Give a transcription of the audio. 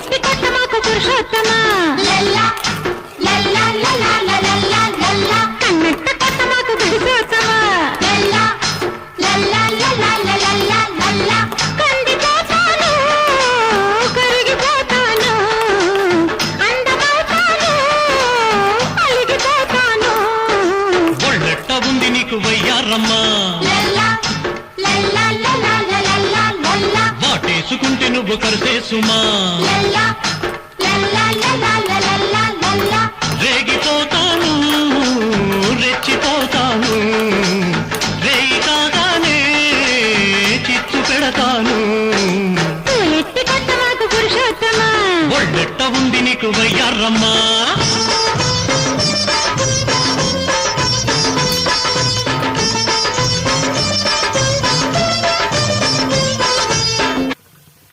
ఎత్తి కొట్ట మాకు పురుషోత్తమా కన్నట్ట కొట్ట మాకు పురుషోత్తమా కందిపోతాను కరిగిపోతాను అందమవుతాను అలిగిపోతాను ఒళ్ళెట్ట ఉంది నీకు వయ్యారమ్మా వాటేసుకుంటే నువ్వు కరిసేసుమా రేగిపోతాను రెచ్చిపోతాను రేయి కాగానే చిచ్చు పెడతాను ఎత్తి కొట్ట మాకు పురుషోత్తమా ఒళ్ళెట్ట ఉంది నీకు వయ్యారమ్మా